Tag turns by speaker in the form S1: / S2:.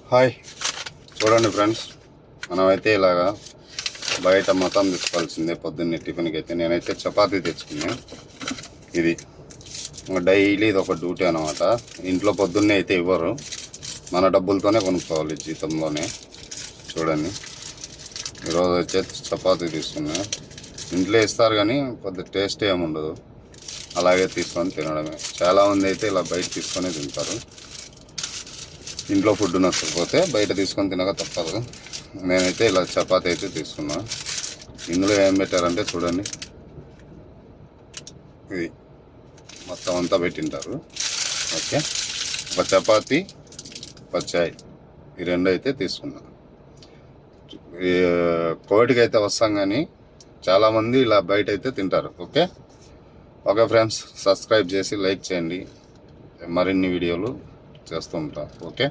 S1: Hi, చూడండి friends, మనమైతే ఇలాగా బయట మొత్తం తీసుకోవాల్సిందే. పొద్దున్నే టిఫిన్కి అయితే నేనైతే చపాతీ తెచ్చుకున్నాను. ఇది డైలీ ఇది ఒక డ్యూటీ అనమాట. ఇంట్లో పొద్దున్నే అయితే ఇవ్వరు, మన డబ్బులతోనే కొనుక్కోవాలి, జీతంలోనే. చూడండి, ఈరోజు వచ్చే చపాతీ తీసుకున్నా. ఇంట్లో ఇస్తారు కానీ కొద్ది టేస్ట్ ఏముండదు, అలాగే తీసుకొని తినడమే. చాలామంది అయితే ఇలా బయట తీసుకొని తింటారు. ఇంట్లో ఫుడ్ నచ్చకపోతే బయట తీసుకొని తినక తప్పదు. నేనైతే ఇలా చపాతీ అయితే తీసుకున్నా. ఇందులో ఏం పెట్టారంటే చూడండి, ఇది మొత్తం అంతా పెట్టింటారు. ఓకే, ఒక చపాతీ, పచ్చాయి, ఈ రెండు అయితే తీసుకున్నా. కోవిడ్కి అయితే వస్తాం కానీ చాలామంది ఇలా బయట అయితే తింటారు. ఓకే ఓకే ఫ్రెండ్స్, సబ్స్క్రైబ్ చేసి లైక్ చేయండి. మరిన్ని వీడియోలు చేస్తూ ఉంటాం. ఓకే.